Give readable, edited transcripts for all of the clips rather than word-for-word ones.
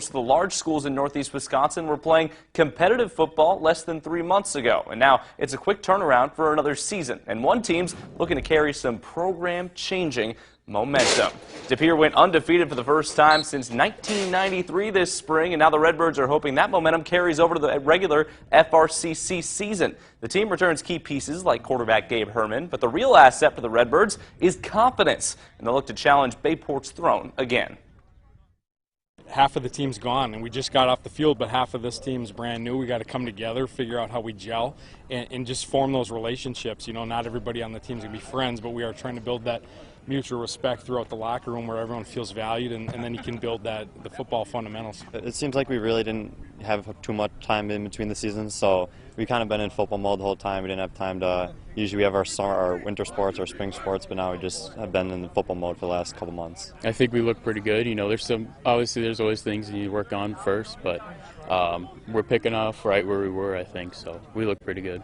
most of the large schools in Northeast Wisconsin were playing competitive football less than 3 months ago. And now it's a quick turnaround for another season. And one team's looking to carry some program-changing momentum. De Pere went undefeated for the first time since 1993 this spring, and now the Redbirds are hoping that momentum carries over to the regular FRCC season. The team returns key pieces like quarterback Gabe Herman, but the real asset for the Redbirds is confidence, and they'll look to challenge Bayport's throne again. Half of the team's gone, and we just got off the field, but half of this team's brand new. We got to come together, figure out how we gel, and just form those relationships. You know, not everybody on the team's going to be friends, but we are trying to build that mutual respect throughout the locker room where everyone feels valued, and then you can build the football fundamentals. It seems like we really didn't have too much time in between the seasons, so we kind of been in football mode the whole time. We didn't have time to, usually we have our summer, our winter sports, our spring sports, but now we just have been in the football mode for the last couple months. I think we look pretty good. You know, obviously there's always things you need to work on first, but we're picking off right where we were, I think, so we look pretty good.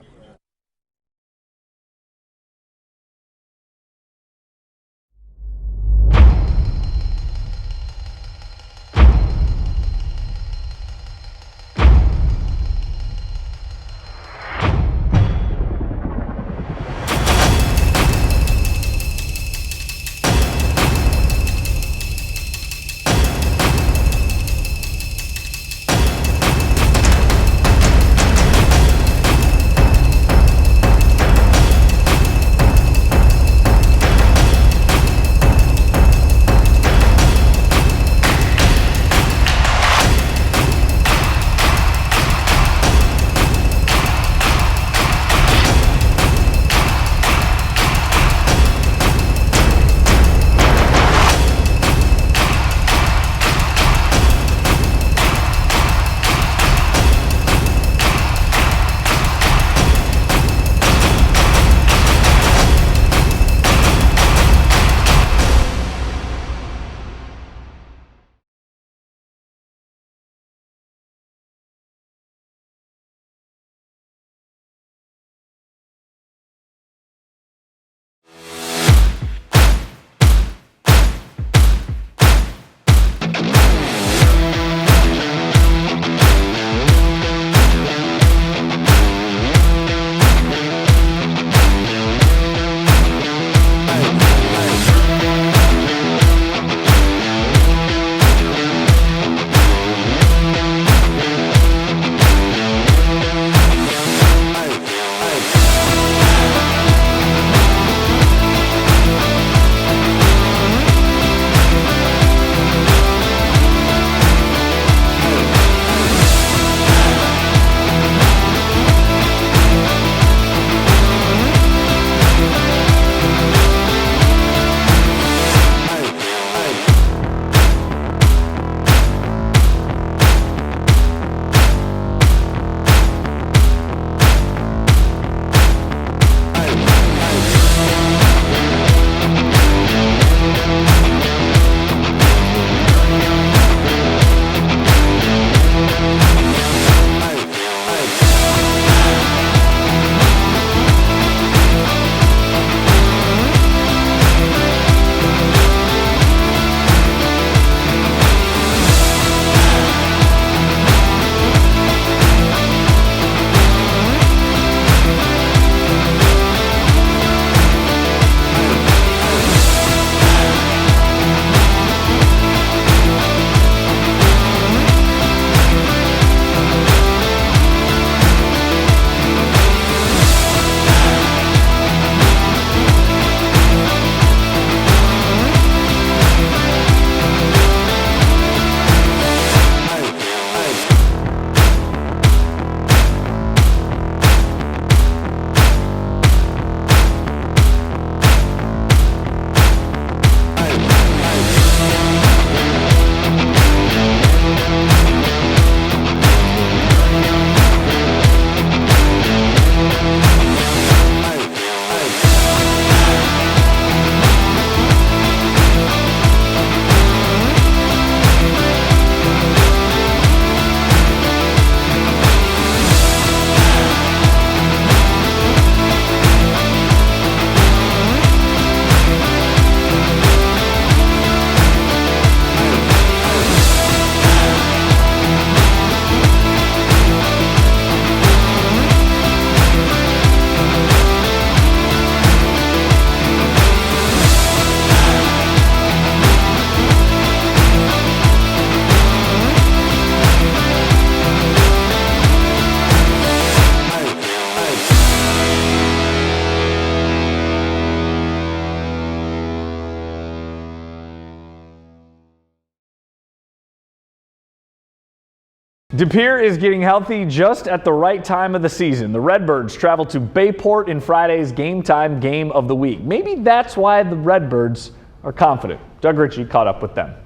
De Pere is getting healthy just at the right time of the season. The Redbirds travel to Bayport in Friday's game time game of the week. Maybe that's why the Redbirds are confident. Doug Ritchie caught up with them.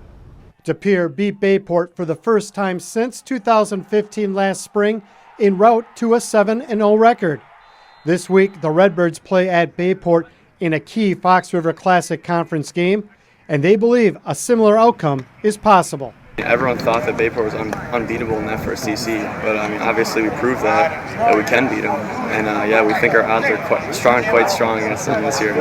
De Pere beat Bayport for the first time since 2015 last spring en route to a 7-0 record. This week, the Redbirds play at Bayport in a key Fox River Classic Conference game, and they believe a similar outcome is possible. Everyone thought that Bayport was unbeatable in the FRCC, but I mean, obviously we proved that we can beat them. And yeah, we think our odds are quite strong against them this year.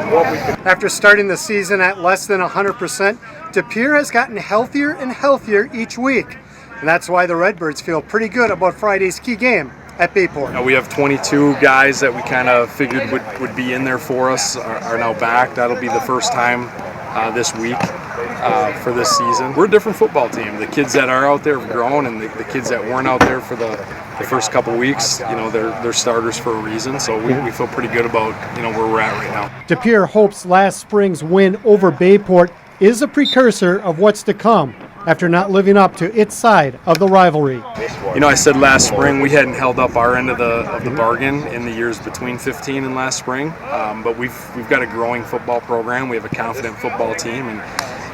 After starting the season at less than 100%, De Pere has gotten healthier and healthier each week. And that's why the Redbirds feel pretty good about Friday's key game at Bayport. We have 22 guys that we kind of figured would be in there for us are now back. That'll be the first time this week for this season. We're a different football team. The kids that are out there have grown, and the kids that weren't out there for the first couple weeks, you know, they're starters for a reason. So we feel pretty good about, you know, where we're at right now. De Pere hopes last spring's win over Bayport is a precursor of what's to come after not living up to its side of the rivalry. You know, I said last spring we hadn't held up our end of the bargain in the years between 15 and last spring, but we've got a growing football program. We have a confident football team, and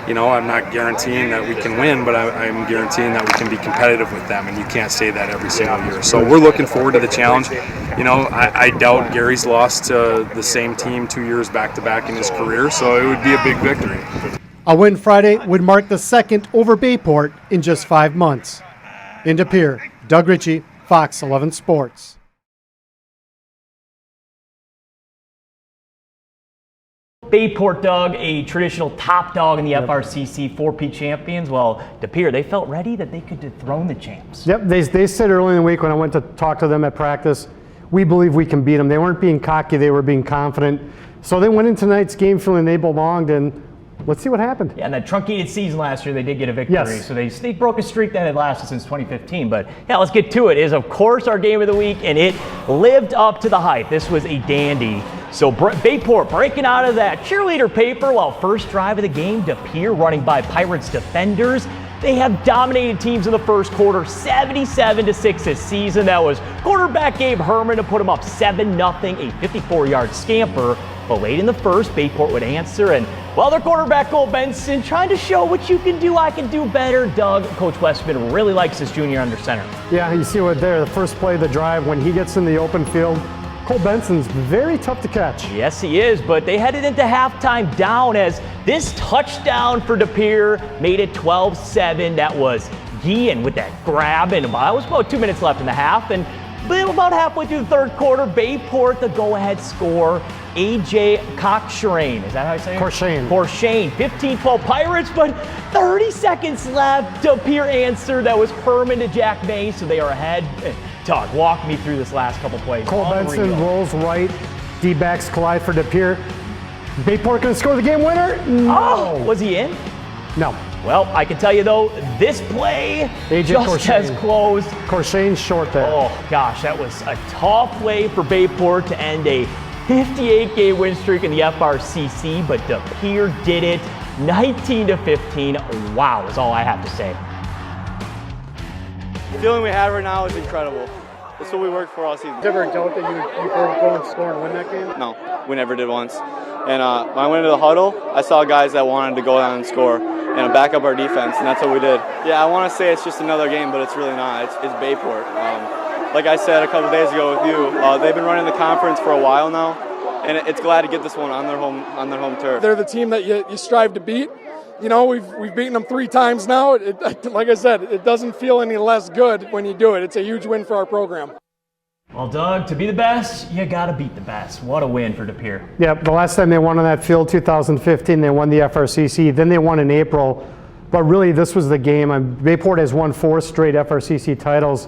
you know, I'm not guaranteeing that we can win, but I'm guaranteeing that we can be competitive with them, and you can't say that every single year. So we're looking forward to the challenge. You know, I doubt Gary's lost to the same team 2 years back-to-back in his career, so it would be a big victory. A win Friday would mark the second over Bayport in just 5 months. In De Pere, Doug Ritchie, Fox 11 Sports. Bayport, Doug, a traditional top dog in the FRCC 4P champions. Well, De Pere, they felt ready that they could dethrone the champs. Yep, they said early in the week when I went to talk to them at practice, we believe we can beat them. They weren't being cocky, they were being confident. So they went into tonight's game feeling they belonged, and let's see what happened. Yeah, and that truncated season last year, they did get a victory. Yes. So they broke a streak that had lasted since 2015. But yeah, let's get to it. It is, of course, our game of the week, and it lived up to the hype. This was a dandy. So Bayport breaking out of that cheerleader paper while first drive of the game, De Pere running by Pirates defenders. They have dominated teams in the first quarter, 77-6 this season. That was quarterback Gabe Herman to put them up 7-0, a 54-yard scamper. But late in the first, Bayport would answer, and while their quarterback Cole Benson trying to show what you can do, I can do better. Doug, Coach Westman really likes his junior under center. Yeah, you see what there, the first play of the drive, when he gets in the open field, Cole Benson's very tough to catch. Yes, he is, but they headed into halftime down as this touchdown for De Pere made it 12-7. That was Guillen with that grab, and it was about 2 minutes left in the half, and about halfway through the third quarter, Bayport, the go-ahead score. A.J. Cochrain, is that how I say it? Corshane, 15-12 Pirates, but 30 seconds left. De Pere answered. That was Herman to Jack May, so they are ahead. Doug, walk me through this last couple plays. Cole Benson rolls right, D-backs collide for De Pere. Bayport going to score the game winner? No. Oh, was he in? No. Well, I can tell you though, this play just as close. Corshane's short there. Oh gosh, that was a tough way for Bayport to end a 58-game win streak in the FRCC, but De Pere did it, 19-15. Wow, is all I have to say. The feeling we have right now is incredible. That's what we worked for all season. Did you ever doubt that you could go and score and win that game? No, we never did once. And when I went into the huddle, I saw guys that wanted to go down and score and back up our defense, and that's what we did. Yeah, I want to say it's just another game, but it's really not. It's Bayport. Like I said a couple days ago with you, they've been running the conference for a while now, and it's glad to get this one on their home turf. They're the team that you strive to beat. You know, we've beaten them 3 times now. Like I said, it doesn't feel any less good when you do it. It's a huge win for our program. Well, Doug, to be the best, you got to beat the best. What a win for De Pere. Yeah, the last time they won on that field, 2015, they won the FRCC. Then they won in April. But really, this was the game. Bayport has won 4 straight FRCC titles.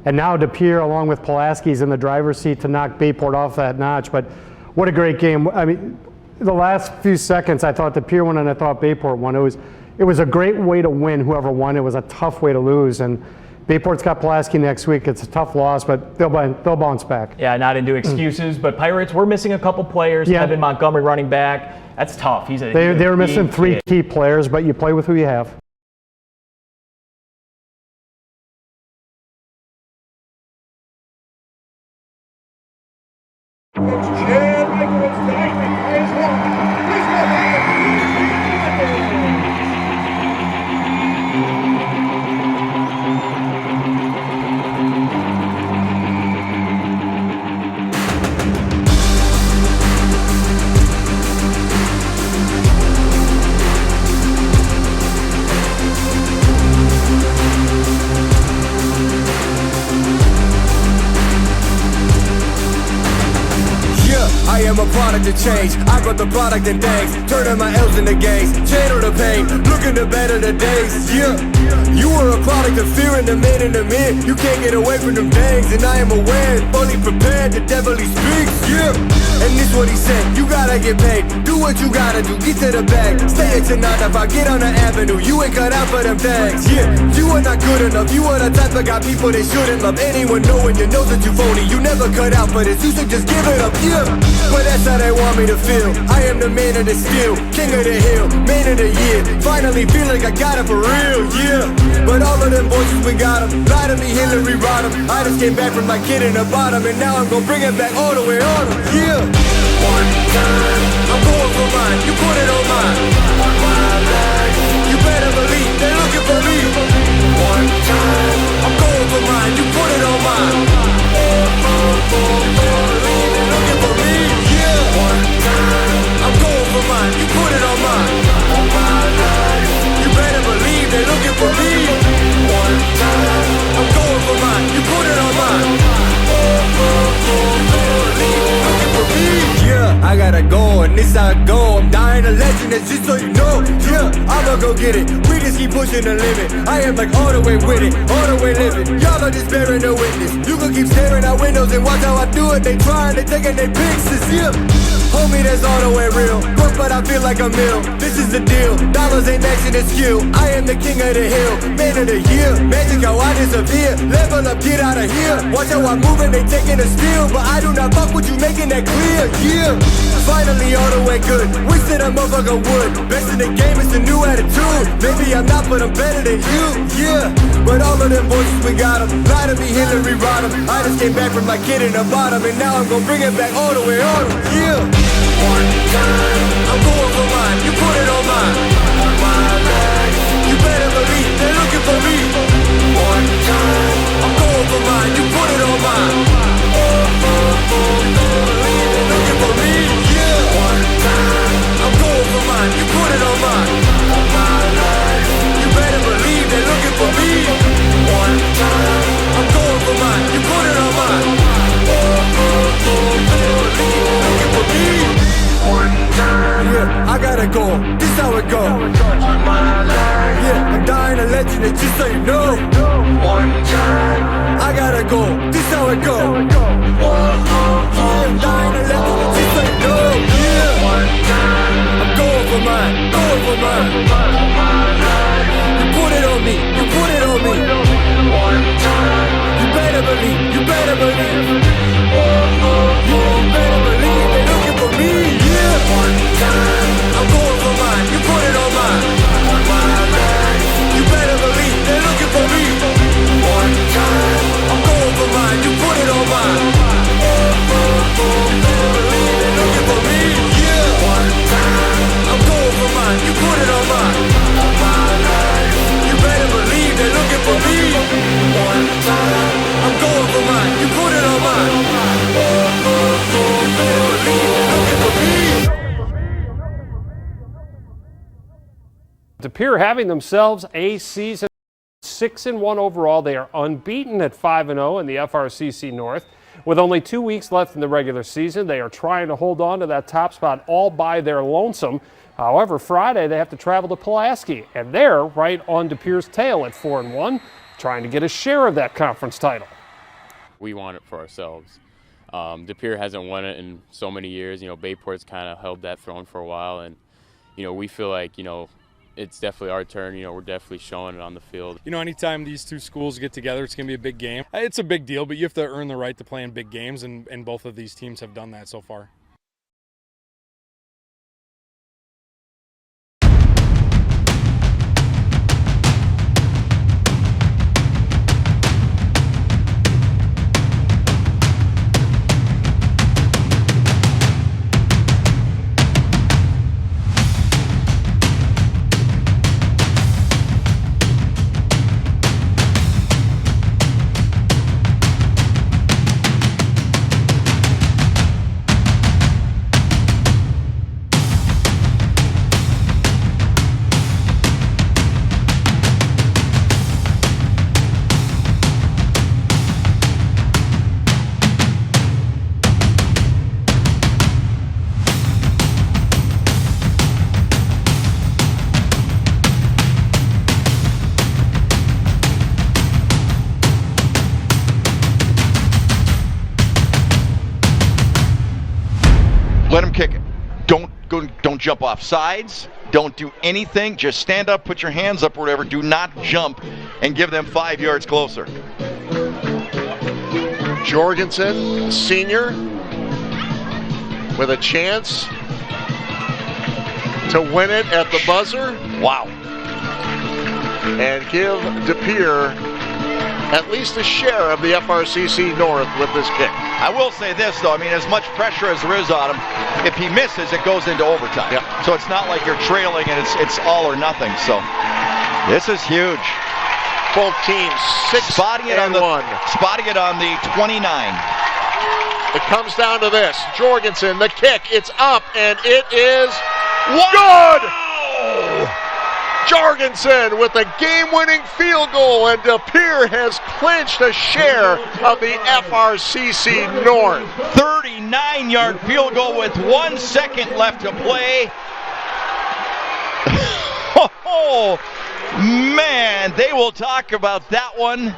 And now De Pere, along with Pulaski's in the driver's seat to knock Bayport off that notch. But what a great game. I mean, the last few seconds, I thought De Pere won and I thought Bayport won. It was a great way to win, whoever won. It was a tough way to lose. And Bayport's got Pulaski next week. It's a tough loss, but they'll bounce back. Yeah, not into excuses, but Pirates were missing a couple players. Yeah. Evan Montgomery running back. That's tough. They were missing 3 key players, but you play with who you have. I am a product of change. I brought the product and things, turning my L's into gains. Channel the pain, looking to better the days. Yeah, you were a product of fear in the man in the mirror. You can't get away from them things, and I am aware, fully prepared. The devil he speaks. Yeah, and this what he said. You gotta get paid. Do what you gotta do. Get to the bag. Stay at your 9 to 5. Get on the avenue. You ain't cut out for them things. Yeah, you are not good enough. You are the type of guy people they shouldn't love. Anyone knowing you knows that you phony. You never cut out for this. You should just give it up. Yeah, but that's how they want me to feel. I am the man of the steel, king of the hill, man of the year. Finally feel like I got it for real. Yeah, but all of them voices we got them. Lie to me, Hillary Rodham. I just came back from my kid in the bottom, and now I'm gonna bring it back all the way on them. Yeah, one time I'm going for mine. You put it on mine. My life, you better believe they're looking for me. One time I'm going for mine. You put it on mine. They're looking for me. Yeah, one time I'm going for mine. You put it on mine. My life, you better believe they're looking for me. One time I'm going for mine. You put it on mine. Looking for me. Yeah, I gotta go, and this how I go. I'm dying a legend, it's just so you know. Yeah, I'ma go get it. We just keep pushing the limit. I am like all the way with it, all the way living. Y'all are just bearing the witness. You can keep staring out windows and watch how I do it. They trying, they taking their pictures. Yeah, homie, that's all the way real. Work, but I feel like a meal. This is the deal. Dollars ain't matching the skill. I am the king of the hill, man of the year. Magic how I disappear. Level up, get out of here. Watch how I move and they taking a steal. But I do not fuck with you, making that clear. Yeah, finally all the way good. Wish that a motherfucker would. Best in the game, it's a new attitude. Maybe I'm not, but I'm better than you. Yeah, but all of them voices we got them. Lie to me, Hillary Rodham. I just came back from my kid in the bottom, and now I'm gonna bring it back all the way on them. Yeah, one time I'm going for mine. You put it on mine. My life, you better believe they're looking for me. One time I'm going for mine. You put it on mine. They're looking for me. Yeah, one time I'm going for mine. You put it on mine. My life, you better believe they're looking for me. One time I'm going for mine. You put it on mine. Looking for me. One time. Yeah, I gotta go. This how it go. Yeah, I'm dying a legend, it's just so you know. One time. I gotta go. This how it go. Yeah, I'm dying a legend, it's just so you know. Yeah, one time. I'm going for mine. Going for mine. You put it on me. You put it on me. One time. You better believe. You better believe. You better believe they're looking for me. Yeah, one time I'm going for mine. You put it on mine. My life, you better believe they're looking for me. One time I'm going for mine. You put it on mine. They're looking for me. Yeah, one time I'm going for mine. You put it on mine. My life, you better believe they're looking for me. One time I'm going for mine. You put it on mine. De Pere having themselves a season 6-1 overall. They are unbeaten at 5-0 in the FRCC North. With only 2 weeks left in the regular season, they are trying to hold on to that top spot all by their lonesome. However, Friday they have to travel to Pulaski, and they're right on De Pere's tail at 4-1, trying to get a share of that conference title. We want it for ourselves. De Pere hasn't won it in so many years. You know, Bayport's kind of held that throne for a while, and we feel like it's definitely our turn. We're definitely showing it on the field. Anytime these two schools get together, it's going to be a big game. It's a big deal, but you have to earn the right to play in big games, and both of these teams have done that so far. let them kick it. Don't jump off sides. Don't do anything. Just stand up, put your hands up or whatever. Do not jump and give them 5 yards closer. Jorgensen, senior, with a chance to win it at the buzzer. Wow. And give DePere at least a share of the FRCC North with this kick. I will say this, though. I mean, as much pressure as there is on him, if he misses, it goes into overtime. Yep. So it's not like you're trailing and it's all or nothing. So this is huge. Both teams 6 spotting it and on 1. Spotting it on the 29. It comes down to this. Jorgensen, the kick, it's up, and it is good! Jorgensen with a game-winning field goal, and DePere has clinched a share of the FRCC North. 39-yard field goal with 1 second left to play. Oh, man, they will talk about that one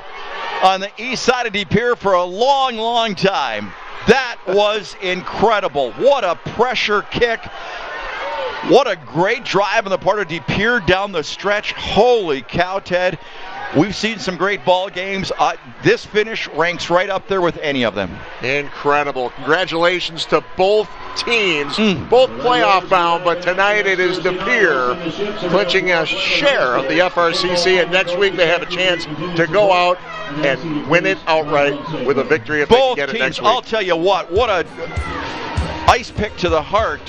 on the east side of DePere for a long, long time. That was incredible. What a pressure kick. What a great drive on the part of DePere down the stretch. Holy cow, Ted. We've seen some great ball games. This finish ranks right up there with any of them. Incredible. Congratulations to both teams, both playoff bound, but tonight it is DePere clinching a share of the FRCC, and next week they have a chance to go out and win it outright with a victory if both they can get teams, it next week. I'll tell you what a ice pick to the heart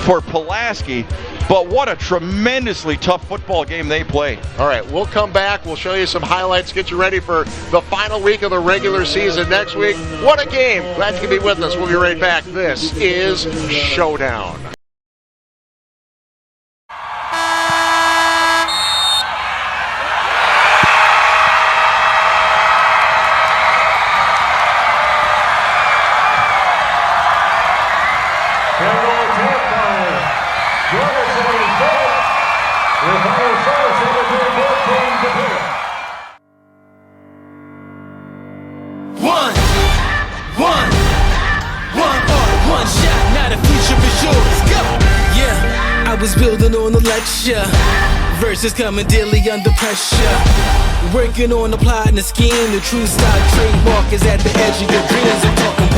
for Pulaski, but what a tremendously tough football game they played. All right, we'll come back. We'll show you some highlights, get you ready for the final week of the regular season next week. What a game. Glad you can be with us. We'll be right back. This is Showdown. Building on the lecture, verses coming daily under pressure. Working on the plot and the scheme. The true stock trademark is at the edge of your dreams. I'm talking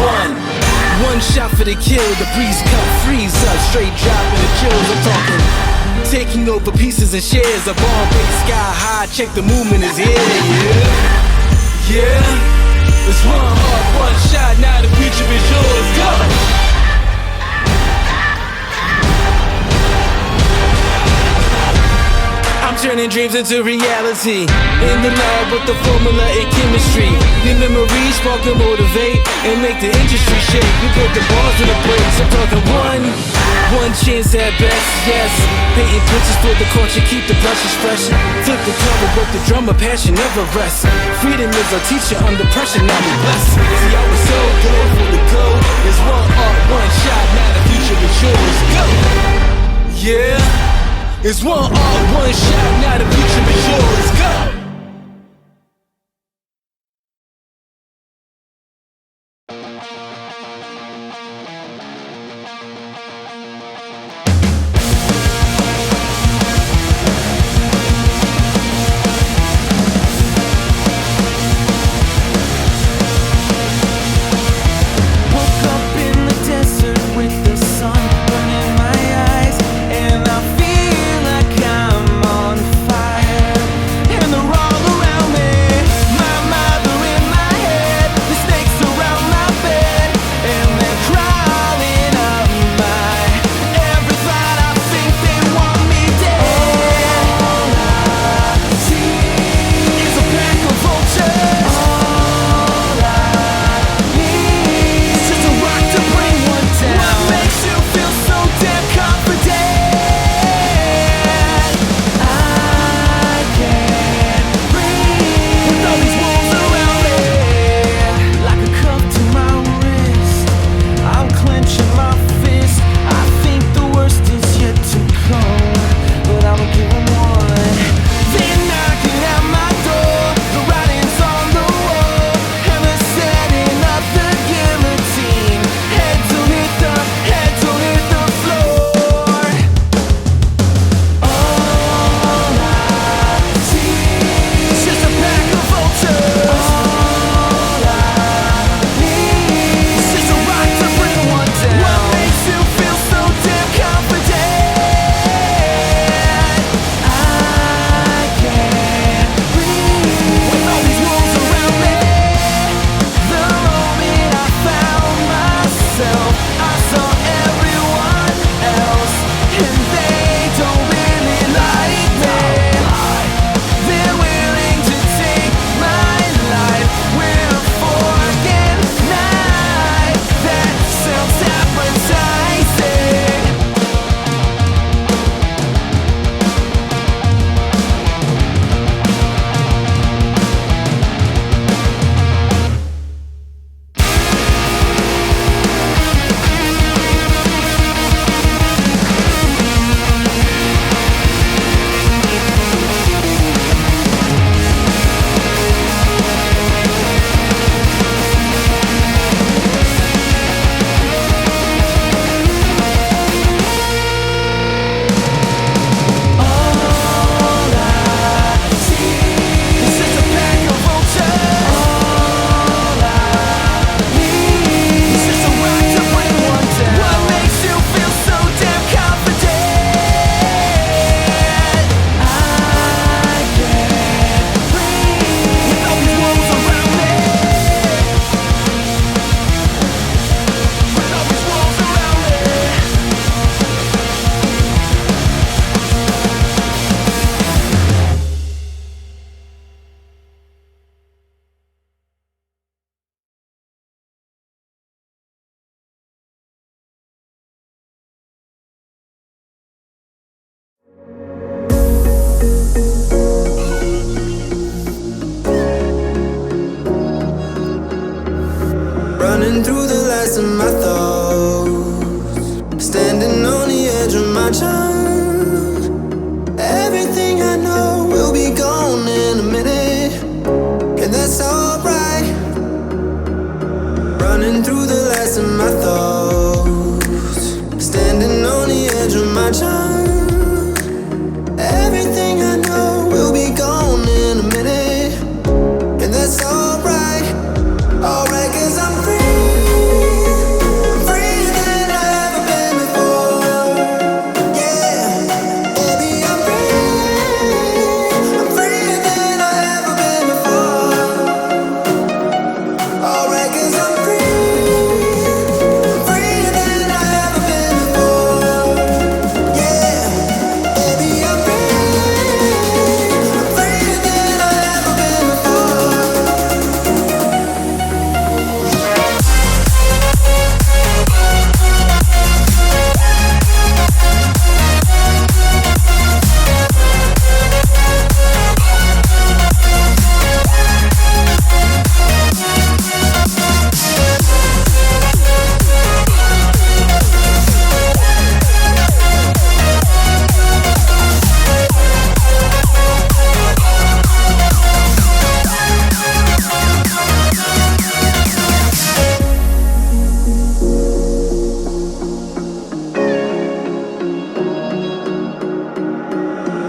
one shot for the kill. The breeze cut, freeze up, straight dropping the chills. I'm talking taking over pieces and shares. A bomb big sky high. Check the movement is here. Yeah. It's one heart, one shot. Now the future is yours. Go. Turning dreams into reality. In the lab with the formula and chemistry. Your memories spark and motivate and make the industry shake. We put the balls in the brakes. I'm talking one chance at best, yes. Painting pictures for the culture, keep the brushes fresh. Flip the cover with the drummer, passion never rests. Freedom is our teacher under pressure, now we blessed. See, I was so good for the goal. There's one art, one shot, now the future is yours. Go! Yeah. It's one art, one shot, now the future is yours. Go! my charm. Everything I know will be gone in a minute, and that's alright. Running through the last of my thoughts, standing on the edge of my charm. Everything I know will be gone in a minute, and that's alright. Alright, 'cause I'm free.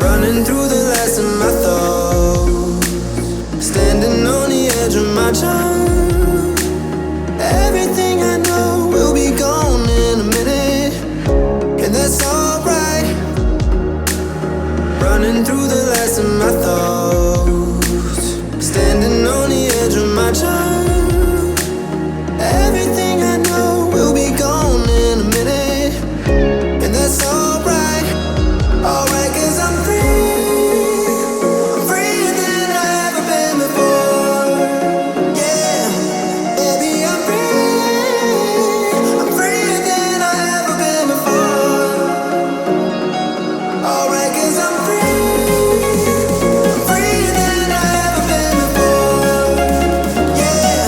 Running through the last of my thoughts, standing on the edge of my charm. Everything I know will be gone in a minute, and that's alright. Running through the last of my thoughts, standing on the edge of my charm. Everything I know will be gone in a minute, and that's alright. Alright, 'cause I'm free. I'm freer than I've ever been before. Yeah, baby, I'm free. I'm freer than I've ever been before. Alright, 'cause I'm free. I'm freer than I've ever been before. Yeah,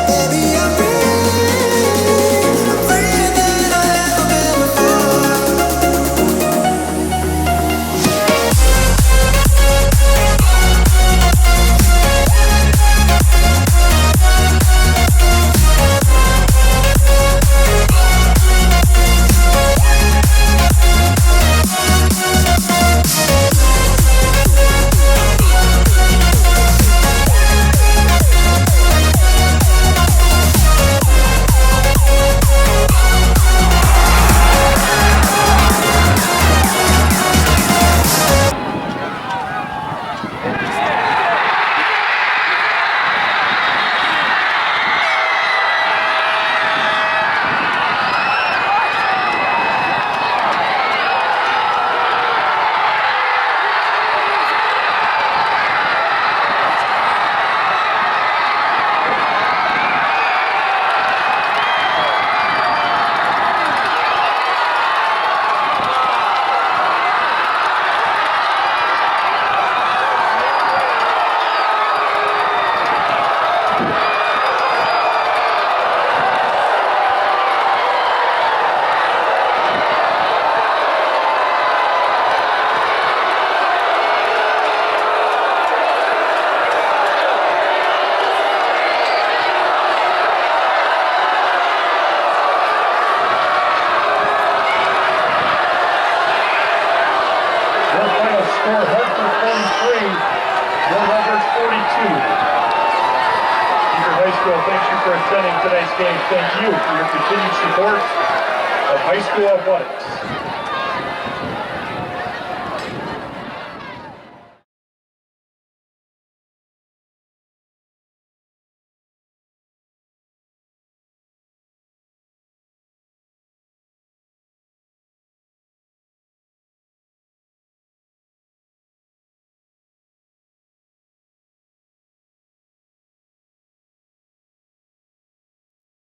baby, I'm free. I'm freer than I've ever been before. Score Hartford 43, Will Redbirds 42. Beecher High School thanks you for attending today's game. Thank you for your continued support of high school athletics.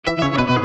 Thank you.